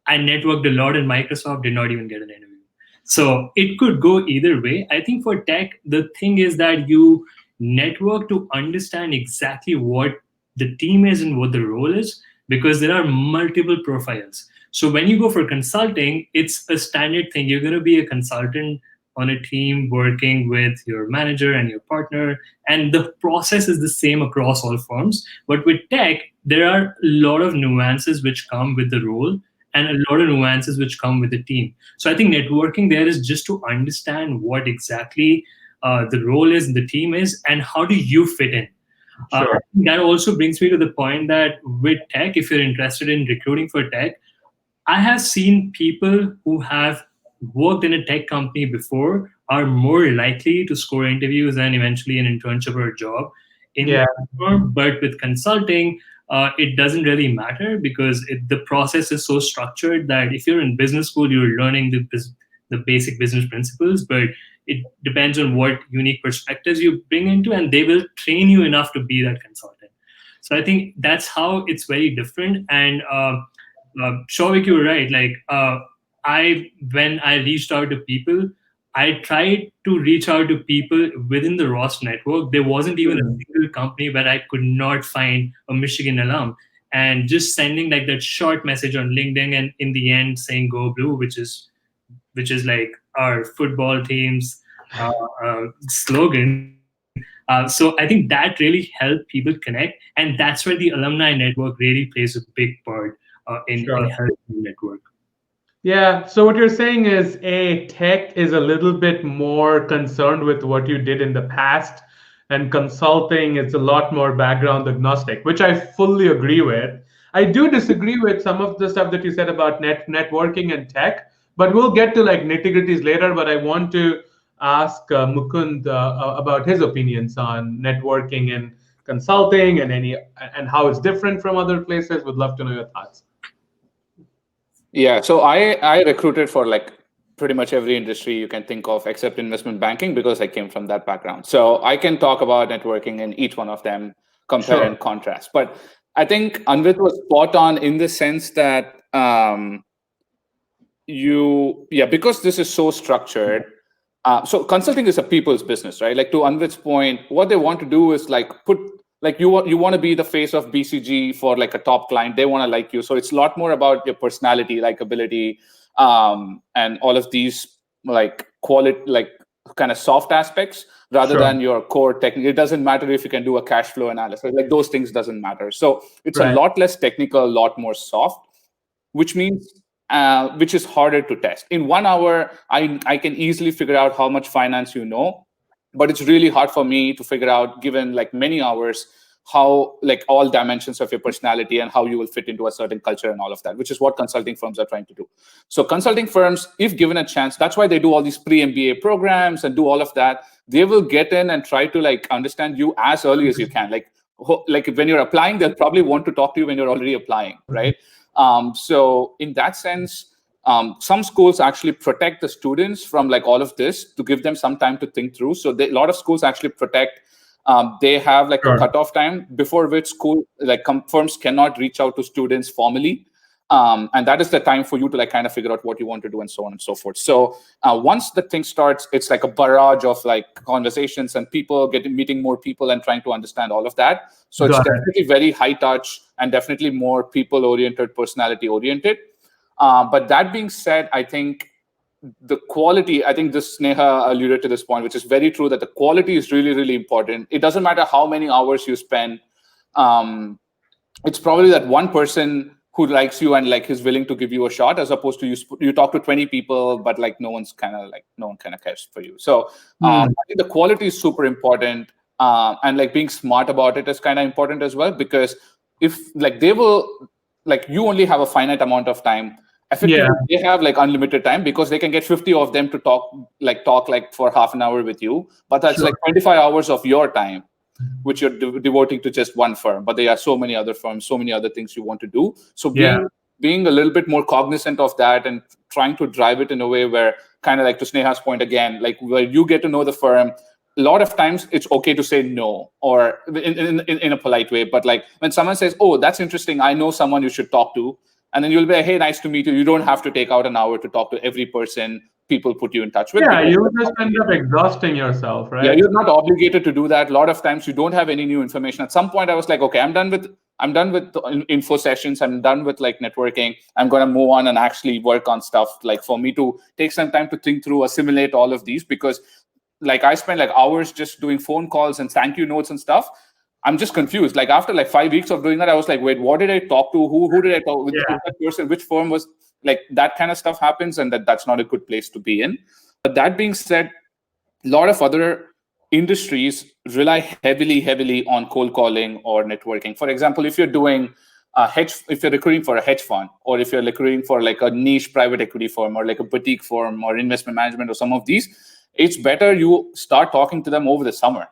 I networked a lot in Microsoft, did not even get an interview. So it could go either way. I think for tech, the thing is that you network to understand exactly what the team is and what the role is, because there are multiple profiles. So when you go for consulting, it's a standard thing. You're going to be a consultant on a team working with your manager and your partner, and the process is the same across all firms. But with tech, there are a lot of nuances which come with the role, and a lot of nuances which come with the team. So I think networking there is just to understand what exactly the role is, the team is, and how do you fit in. Sure. That also brings me to the point that with tech, if you're interested in recruiting for tech, I have seen people who have worked in a tech company before are more likely to score interviews and eventually an internship or a job in Yeah. the firm. But with consulting, it doesn't really matter, because the process is so structured that if you're in business school, you're learning the basic business principles, but it depends on what unique perspectives you bring into, and they will train you enough to be that consultant. So I think that's how it's very different. And Shavik, you were right. Like when I reached out to people, I tried to reach out to people within the Ross network. There wasn't even a single company where I could not find a Michigan alum. And just sending like that short message on LinkedIn, and in the end saying "Go Blue," which is like our football team's slogan. So I think that really helped people connect, and that's where the alumni network really plays a big part in helping the network. Yeah. So what you're saying is, tech is a little bit more concerned with what you did in the past, and consulting is a lot more background agnostic, which I fully agree with. I do disagree with some of the stuff that you said about networking and tech, but we'll get to like nitty-gritties later. But I want to ask Mukund about his opinions on networking and consulting, and how it's different from other places. Would love to know your thoughts. Yeah, so I recruited for like pretty much every industry you can think of except investment banking because I came from that background. So I can talk about networking in each one of them, compare and contrast. But I think Anvit was spot on in the sense that because this is so structured. So consulting is a people's business, right? Like to Anvit's point, what they want to do is like you want to be the face of BCG for like a top client. They want to like you. So it's a lot more about your personality, likability, and all of these like quality, like kind of soft aspects rather than your core technical. It doesn't matter if you can do a cash flow analysis. Like those things doesn't matter. So it's a lot less technical, a lot more soft, which means which is harder to test. In 1 hour, I can easily figure out how much finance you know, but it's really hard for me to figure out, given like many hours, how like all dimensions of your personality and how you will fit into a certain culture and all of that, which is what consulting firms are trying to do. So consulting firms, if given a chance, that's why they do all these pre-MBA programs and do all of that. They will get in and try to like understand you as early as you can. Like when you're applying, they'll probably want to talk to you when you're already applying, right? So in that sense, some schools actually protect the students from like all of this to give them some time to think through. So a lot of schools actually protect. They have like a cutoff time before which firms cannot reach out to students formally. And that is the time for you to like kind of figure out what you want to do and so on and so forth. So once the thing starts, it's like a barrage of like conversations and people meeting more people and trying to understand all of that. So it's definitely very high touch and definitely more people oriented, personality oriented. But that being said, I think the quality, I think this Sneha alluded to this point, which is very true, that the quality is really, really important. It doesn't matter how many hours you spend. It's probably that one person who likes you and like is willing to give you a shot, as opposed to you talk to 20 people, but like no one kind of cares for you. So I think the quality is super important, and like being smart about it is kind of important as well, because if like they will like you only have a finite amount of time. Effectively, they have like unlimited time because they can get 50 of them to talk for half an hour with you, but that's like 25 hours of your time which you're devoting to just one firm. But there are so many other firms, so many other things you want to do. So being a little bit more cognizant of that and trying to drive it in a way where, kind of like to Sneha's point again, like where you get to know the firm. A lot of times it's okay to say no, or in a polite way. But like when someone says, "Oh, that's interesting, I know someone you should talk to," and then you'll be like, "Hey, nice to meet you." You don't have to take out an hour to talk to every person people put you in touch with. Yeah, you just end up exhausting yourself, right? Yeah, you're not obligated to do that. A lot of times you don't have any new information. At some point I was like, okay, I'm done with info sessions. I'm done with like networking. I'm going to move on and actually work on stuff, like for me to take some time to think through, assimilate all of these, because like I spent like hours just doing phone calls and thank you notes and stuff. I'm just confused. Like after like 5 weeks of doing that, I was like, wait, what did I talk to? Who did I talk with? That person? Which firm was like that kind of stuff happens, and that's not a good place to be in. But that being said, a lot of other industries rely heavily on cold calling or networking. For example, if you're doing if you're recruiting for a hedge fund, or if you're recruiting for like a niche private equity firm, or like a boutique firm, or investment management, or some of these, it's better you start talking to them over the summer,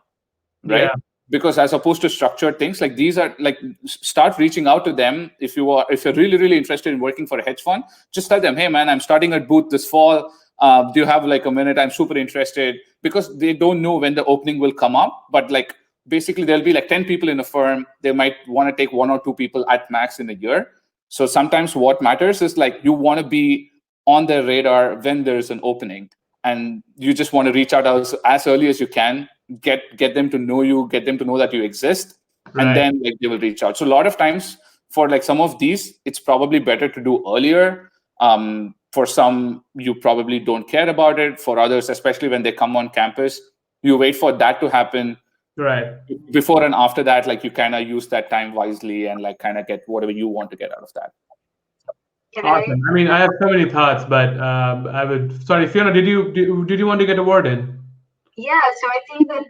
right? Yeah. Because as opposed to structured things, like these are like, start reaching out to them. If you're really interested in working for a hedge fund, just tell them, hey man, I'm starting a booth this fall. Do you have like a minute? I'm super interested, because they don't know when the opening will come up. But like basically there'll be like 10 people in a firm. They might want to take 1 or 2 people at max in a year. So sometimes what matters is like you want to be on their radar when there's an opening. and you just want to reach out as early as you can, get them to know you, get them to know that you exist, and then like they will reach out. So a lot of times for like some of these, it's probably better to do earlier. For some, you probably don't care about it. For others, especially when they come on campus, you wait for that to happen. Right. Before and after that, like you kind of use that time wisely and like kind of get whatever you want to get out of that. Awesome. I mean, I have so many thoughts, but I would. Sorry, Fiona, did you want to get a word in? Yeah, so I think that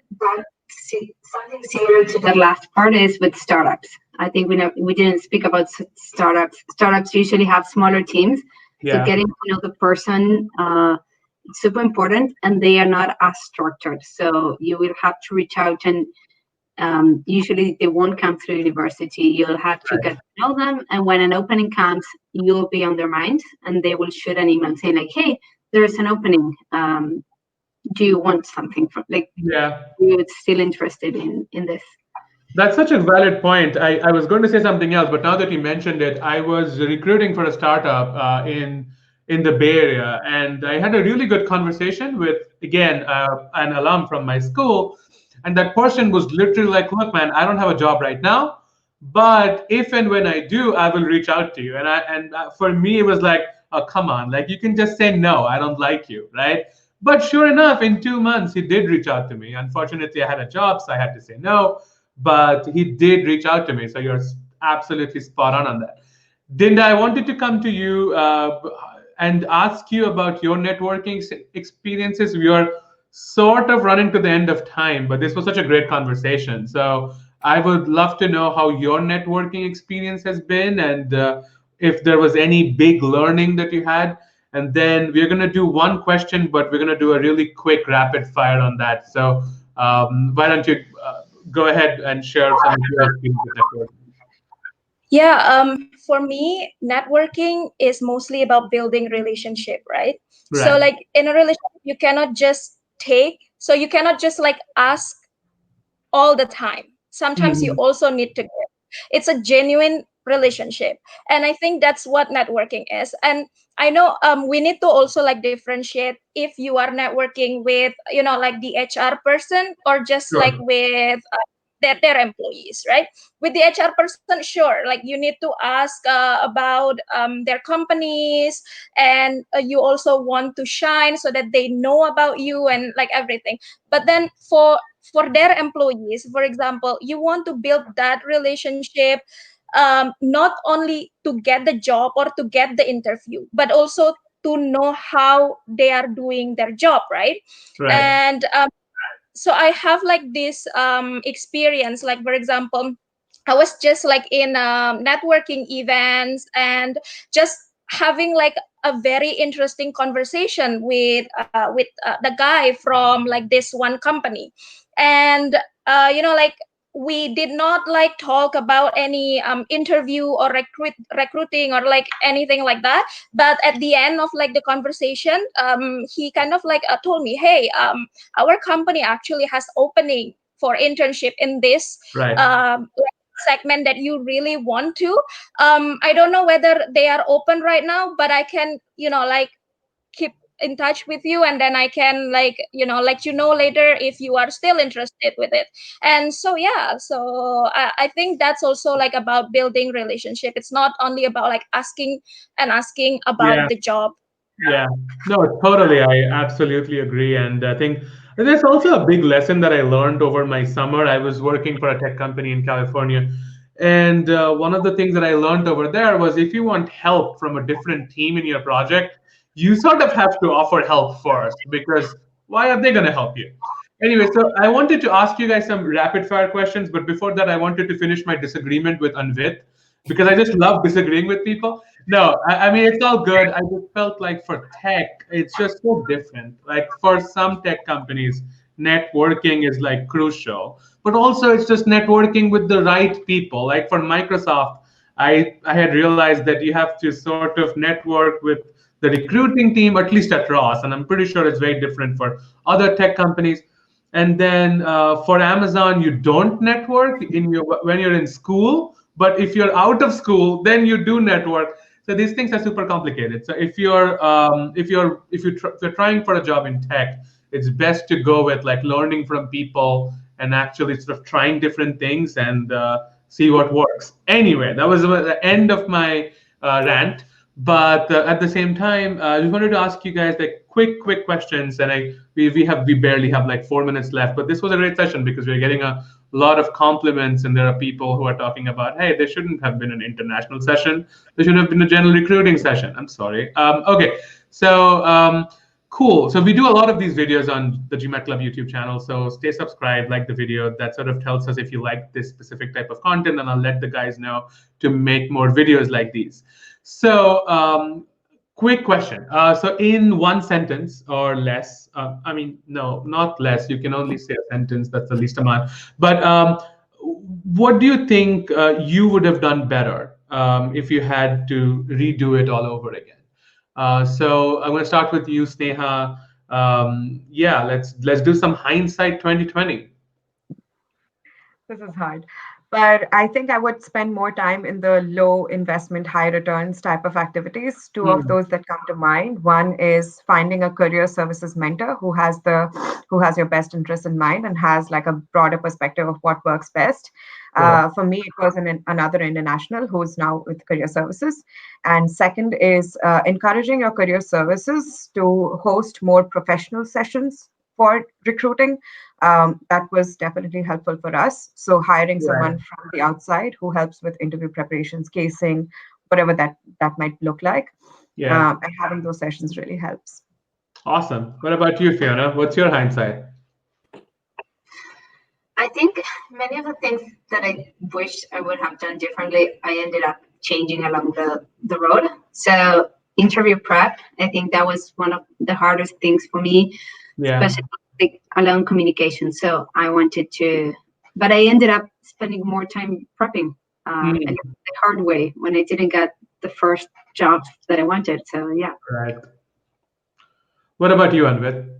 something similar to the last part is with startups. I think we didn't speak about startups. Startups usually have smaller teams, so getting to know the person is super important, and they are not as structured. So you will have to reach out, and usually they won't come through university. You'll have to get to know them, and when an opening comes, you'll be on their mind, and they will shoot an email saying like, "Hey, there's an opening. Do you want something from like? You're still interested in this?" That's such a valid point. I was going to say something else, but now that you mentioned it, I was recruiting for a startup in the Bay Area, and I had a really good conversation with, again, an alum from my school, and that person was literally like, "Look, man, I don't have a job right now, but if and when I do, I will reach out to you." And for me, it was like, "Oh, come on, like you can just say no, I don't like you, right?" But sure enough, in 2 months, he did reach out to me. Unfortunately, I had a job, so I had to say no. But he did reach out to me. So you're absolutely spot on that. Dinda, I wanted to come to you and ask you about your networking experiences. We are sort of running to the end of time, but this was such a great conversation. So I would love to know how your networking experience has been, and if there was any big learning that you had. And then we're going to do one question, but we're going to do a really quick rapid fire on that. So why don't you go ahead and share some of your experience with networking? Yeah, for me, networking is mostly about building relationship, right? So like in a relationship, you cannot just take, so you cannot just like ask all the time. Sometimes you also need to give. It's a genuine relationship, and I think that's what networking is. And I know we need to also like differentiate if you are networking with, you know, like the HR person, or just like with their employees, right? With the HR person, sure, like you need to ask about their companies, and you also want to shine so that they know about you and like everything. But then for their employees, for example, you want to build that relationship, not only to get the job or to get the interview, but also to know how they are doing their job, right? And so I have like this experience, like for example, I was just like in networking events and just having like a very interesting conversation with the guy from like this one company. And you know, like we did not like talk about any interview or recruiting or like anything like that. But at the end of like the conversation, he kind of like told me, "Hey, our company actually has opening for internship in this segment that you really want to. I don't know whether they are open right now, but I can, you know, like keep in touch with you, and then I can like, you know, let you know later if you are still interested with it." And so yeah, so I think that's also like about building relationship. It's not only about like asking about the job. Yeah, no, totally. I absolutely agree. And I think there's also a big lesson that I learned over my summer. I was working for a tech company in California. And one of the things that I learned over there was if you want help from a different team in your project, you sort of have to offer help first, because why are they going to help you? Anyway, so I wanted to ask you guys some rapid fire questions. But before that, I wanted to finish my disagreement with Anvit, because I just love disagreeing with people. No, I mean, it's all good. I just felt like for tech, it's just so different. Like for some tech companies, networking is like crucial, but also it's just networking with the right people. Like for Microsoft, I had realized that you have to sort of network with the recruiting team, at least at Ross, and I'm pretty sure it's very different for other tech companies. And then for Amazon, you don't network when you're in school, but if you're out of school, then you do network. So these things are super complicated. So if you're trying for a job in tech, it's best to go with like learning from people and actually sort of trying different things and see what works. Anyway, that was the end of my rant. But at the same time, I just wanted to ask you guys like quick questions. And we barely have like 4 minutes left. But this was a great session because we're getting a lot of compliments, and there are people who are talking about, hey, there shouldn't have been an international session. There should have been a general recruiting session. I'm sorry. Okay, so cool. So we do a lot of these videos on the GMAT Club YouTube channel. So stay subscribed, like the video. That sort of tells us if you like this specific type of content, and I'll let the guys know to make more videos like these. So quick question. So in one sentence or less, I mean, no, not less. You can only say a sentence. That's the least amount. But what do you think you would have done better if you had to redo it all over again? So I'm going to start with you, Sneha. Yeah, let's do some hindsight 2020. This is hard. But I think I would spend more time in the low investment, high returns type of activities. Two of those that come to mind. One is finding a career services mentor who has your best interest in mind and has like a broader perspective of what works best. For me, it was another international who's now with career services. And second is encouraging your career services to host more professional sessions for recruiting. That was definitely helpful for us. So hiring someone from the outside who helps with interview preparations, casing, whatever that might look like. And having those sessions really helps. Awesome. What about you, Fiona? What's your hindsight? I think many of the things that I wish I would have done differently, I ended up changing along the road. So interview prep, I think that was one of the hardest things for me, especially like along communication. So I wanted to, but I ended up spending more time prepping and the hard way when I didn't get the first job that I wanted. So yeah. Right. What about you, Anvit?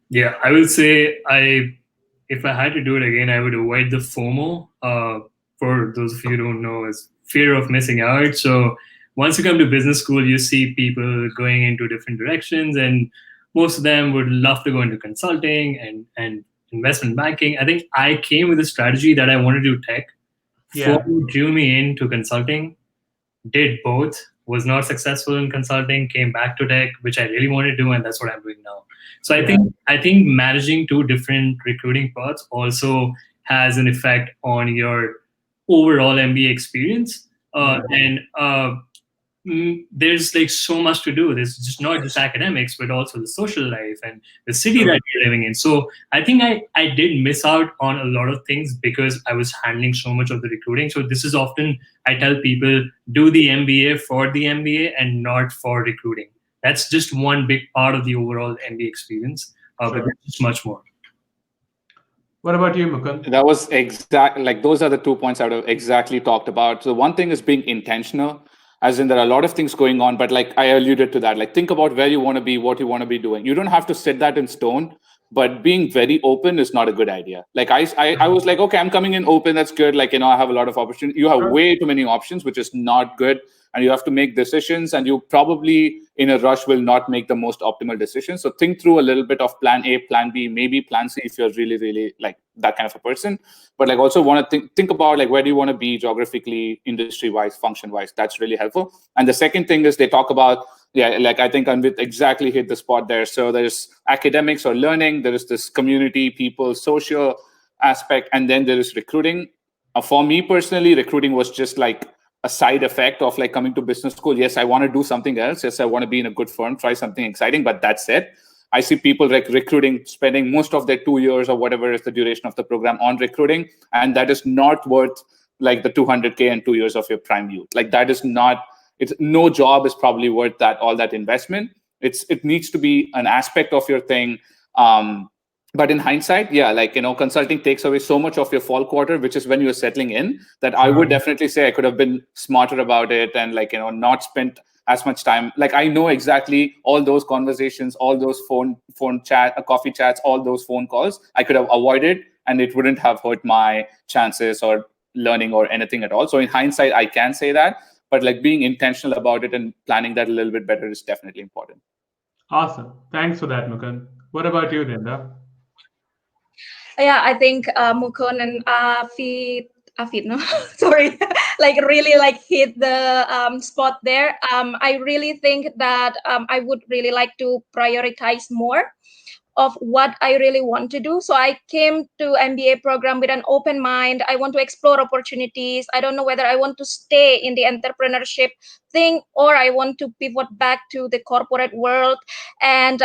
Yeah, I will say if I had to do it again, I would avoid the FOMO. For those of you who don't know, is fear of missing out. So once you come to business school, you see people going into different directions, and most of them would love to go into consulting and investment banking. I think I came with a strategy that I want to do tech. FOMO drew me into consulting, did both, was not successful in consulting, came back to tech, which I really wanted to do, and that's what I'm doing now. So I think managing two different recruiting paths also has an effect on your overall MBA experience. There's like so much to do. There's just not just academics, but also the social life and the city that you're living in. So I think I did miss out on a lot of things because I was handling so much of the recruiting. So this is often, I tell people, do the MBA for the MBA and not for recruiting. That's just one big part of the overall MBA experience, but there's much more. What about you, Mukund? That was those are the 2 points I would have exactly talked about. So one thing is being intentional, as in there are a lot of things going on, but like I alluded to that, like think about where you want to be, what you want to be doing. You don't have to set that in stone, but being very open is not a good idea. Like I was like, okay, I'm coming in open. That's good. Like, I have a lot of opportunity. You have way too many options, which is not good. And you have to make decisions, and you probably in a rush will not make the most optimal decisions. So think through a little bit of plan A, plan B, maybe plan C if you're really, really like that kind of a person. But like also want to think about like where do you want to be geographically, industry-wise, function-wise. That's really helpful. And the second thing is they talk about, like I think Anvit exactly hit the spot there. So there's academics or learning, there is this community, people, social aspect, and then there is recruiting. For me personally, recruiting was just like a side effect of like coming to business school. Yes, I want to do something else. Yes, I want to be in a good firm, try something exciting, but that's it. I see people like recruiting, spending most of their 2 years or whatever is the duration of the program on recruiting. And that is not worth like the 200K and 2 years of your prime youth. Like that is not, it's no job is probably worth that, all that investment. It needs to be an aspect of your thing. But in hindsight, consulting takes away so much of your fall quarter, which is when you're settling in, that I would definitely say I could have been smarter about it and not spent as much time. Like I know exactly all those conversations, all those phone chat, coffee chats, all those phone calls I could have avoided, and it wouldn't have hurt my chances or learning or anything at all. So in hindsight, I can say that. but like being intentional about it and planning that a little bit better is definitely important. Awesome. Thanks for that, Mukund. What about you, Linda? Yeah, I think Mukund and Afid, no, sorry, like really like hit the spot there. I really think that I would really like to prioritize more of what I really want to do. So I came to MBA program with an open mind. I want to explore opportunities. I don't know whether I want to stay in the entrepreneurship thing or I want to pivot back to the corporate world. And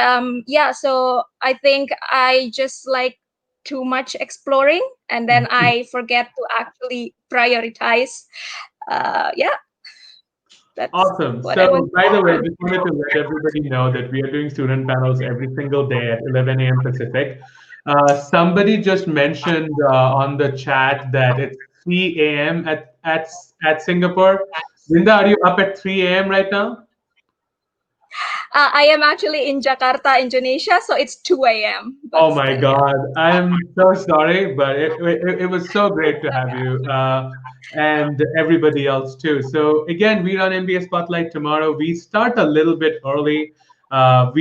yeah, so I think I just like too much exploring and then I forget to actually prioritize. Yeah, that's Awesome. what I So, want. by the way, just wanted to let everybody know that we are doing student panels every single day at 11 a.m. Pacific. Somebody just mentioned on the chat that it's 3 a.m. At Singapore. Linda, are you up at 3 a.m. right now? I am actually in Jakarta, Indonesia, so it's 2 a.m. Oh my God. I'm so sorry, but it was so great to have you and everybody else too. So again, we run MBA Spotlight tomorrow. We start a little bit early. Our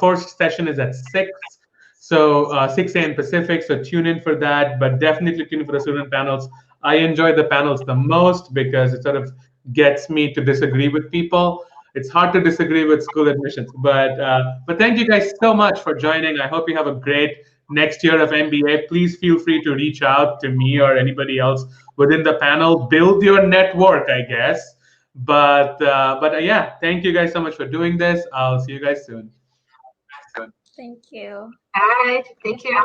first session is at 6. So 6 a.m. Pacific. So tune in for that, but definitely tune in for the student panels. I enjoy the panels the most because it sort of gets me to disagree with people. It's hard to disagree with school admissions, but thank you guys so much for joining. I hope you have a great next year of MBA. Please feel free to reach out to me or anybody else within the panel. Build your network, I guess. But yeah, thank you guys so much for doing this. I'll see you guys soon. Thank you. All right. Thank you.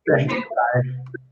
Thank you. Bye.